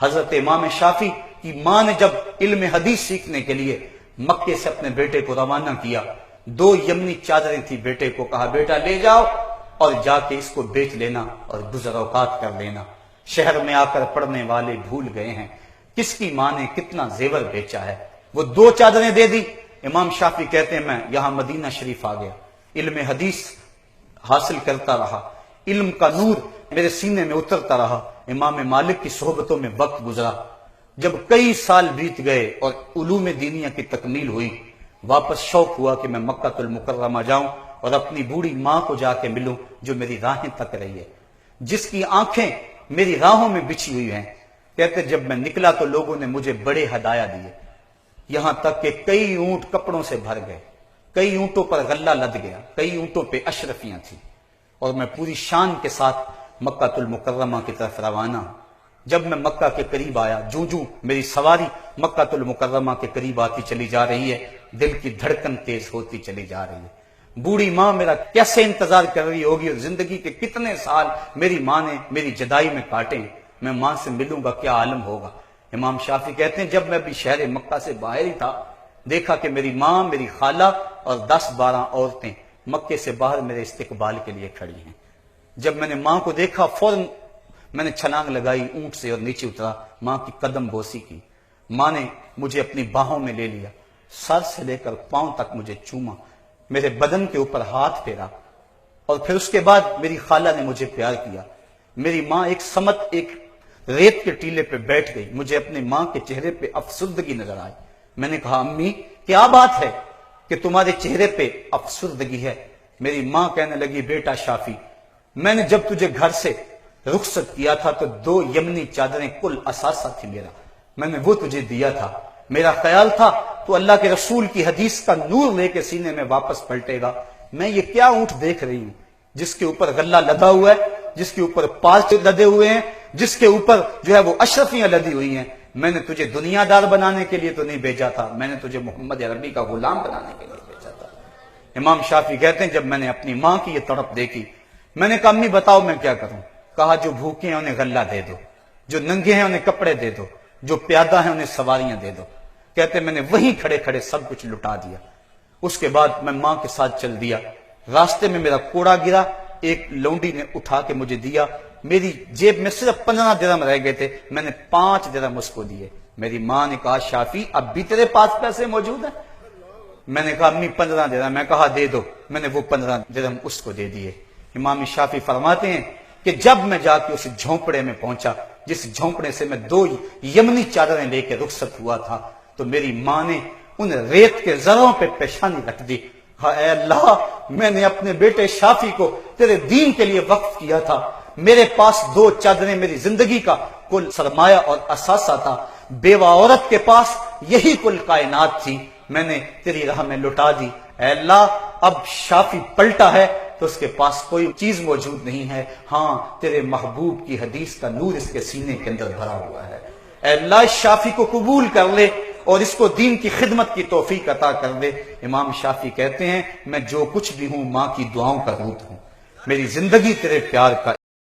حضرت امام شافی کی ماں نے جب علم حدیث سیکھنے کے لیے مکے سے اپنے بیٹے کو روانہ کیا، 2 یمنی چادریں تھی، بیٹے کو کہا بیٹا لے جاؤ اور جا کے اس کو بیچ لینا اور گزر اوقات کر لینا۔ شہر میں آ کر پڑھنے والے بھول گئے ہیں کس کی ماں نے کتنا زیور بیچا ہے۔ وہ 2 چادریں دے دی۔ امام شافی کہتے ہیں میں یہاں مدینہ شریف آ گیا، علم حدیث حاصل کرتا رہا، علم کا نور میرے سینے میں اترتا رہا۔ امام مالک کی صحبتوں میں وقت گزرا، جب کئی سال بیت گئے اور علوم دینیہ کی تکمیل ہوئی، واپس شوق ہوا کہ میں مکہ المکرمہ جاؤں اور اپنی بوڑھی ماں کو جا کے ملوں جو میری راہیں تک رہی ہے، جس کی آنکھیں میری راہوں میں بچھی ہوئی ہیں۔ کہتے جب میں نکلا تو لوگوں نے مجھے بڑے ہدایہ دیے، یہاں تک کہ کئی اونٹ کپڑوں سے بھر گئے، کئی اونٹوں پر غلہ لد گیا، کئی اونٹوں پہ اشرفیاں تھیں، اور میں پوری شان کے ساتھ مکہ المکرمہ کی طرف روانہ ہوں۔ جب میں مکہ کے قریب آیا، جوں میری سواری مکہ المکرمہ کے قریب آتی چلی جا رہی ہے، دل کی دھڑکن تیز ہوتی چلی جا رہی ہے۔ بوڑھی ماں میرا کیسے انتظار کر رہی ہوگی، اور زندگی کے کتنے سال میری ماں نے میری جدائی میں کاٹے ہیں، میں ماں سے ملوں گا کیا عالم ہوگا۔ امام شافی کہتے ہیں جب میں بھی شہر مکہ سے باہر ہی تھا، دیکھا کہ میری ماں، میری خالہ اور 10-12 عورتیں مکے سے باہر میرے استقبال کے لیے کھڑی ہیں۔ جب میں نے ماں کو دیکھا فوراً میں نے چھلانگ لگائی، اونٹ سے اور نیچے اترا، ماں کی قدم بوسی کی۔ ماں نے مجھے اپنی باہوں میں لے لیا، سر سے لے کر پاؤں تک مجھے چوما، میرے بدن کے اوپر ہاتھ پھیرا، اور پھر اس کے بعد میری خالہ نے مجھے پیار کیا۔ میری ماں ایک سمت ایک ریت کے ٹیلے پہ بیٹھ گئی، مجھے اپنی ماں کے چہرے پہ افسردگی نظر آئی۔ میں نے کہا امی کیا بات ہے کہ تمہارے چہرے پہ افسردگی ہے؟ میری ماں کہنے لگی بیٹا شافی، میں نے جب تجھے گھر سے رخصت کیا تھا تو 2 یمنی چادریں کل اثاثہ تھی میرا، میں نے وہ تجھے دیا تھا۔ میرا خیال تھا تو اللہ کے رسول کی حدیث کا نور لے کے سینے میں واپس پلٹے گا۔ میں یہ کیا اونٹ دیکھ رہی ہوں جس کے اوپر غلہ لدا ہوا ہے، جس کے اوپر پالچے لدے ہوئے ہیں، جس کے اوپر جو ہے وہ اشرفیاں لدی ہوئی ہیں۔ میں نے تجھے دنیا دار بنانے کے لیے تو نہیں بھیجا تھا، میں نے تجھے محمد عربی کا غلام بنانے کے لیے بھیجا تھا۔ امام شافی کہتے ہیں جب میں نے اپنی ماں کی یہ تڑپ دیکھی، میں نے کہا امی بتاؤ میں کیا کروں؟ کہا جو بھوکے ہیں انہیں غلہ دے دو، جو ننگے ہیں انہیں کپڑے دے دو، جو پیادہ ہیں انہیں سواریاں دے دو۔ کہتے میں نے وہیں کھڑے کھڑے سب کچھ لٹا دیا۔ اس کے بعد میں ماں کے ساتھ چل دیا، راستے میں میرا کوڑا گرا، ایک لونڈی نے اٹھا کے مجھے دیا، میری جیب میں صرف 15 درہم رہ گئے تھے، میں نے 5 درہم اس کو دیے۔ میری ماں نے کہا شافی اب بھی تیرے پاس پیسے موجود ہیں؟ میں نے کہا امی 15 درہم، میں کہا دے دو، میں نے وہ 15 درہم اس کو دے دیے۔ امام شافی فرماتے ہیں کہ جب میں جا کے اس جھونپڑے میں پہنچا جس جھونپڑے سے میں 2 یمنی چادریں لے کے رخصت ہوا تھا، تو میری ماں نے ان ریت کے ذروں پہ پیشانی رکھ دی۔ اے اللہ میں نے اپنے بیٹے شافی کو تیرے دین کے لیے وقف کیا تھا، میرے پاس 2 چادریں میری زندگی کا کل سرمایہ اور اثاثہ تھا، بیوہ عورت کے پاس یہی کل کائنات تھی، میں نے تیری راہ میں لٹا دی۔ اے اللہ اب شافی پلٹا ہے تو اس کے پاس کوئی چیز موجود نہیں ہے، ہاں تیرے محبوب کی حدیث کا نور اس کے سینے کے اندر بھرا ہوا ہے۔ اے اللہ اس شافی کو قبول کر لے اور اس کو دین کی خدمت کی توفیق عطا کر دے۔ امام شافی کہتے ہیں میں جو کچھ بھی ہوں ماں کی دعاؤں کا روپ ہوں، میری زندگی تیرے پیار کا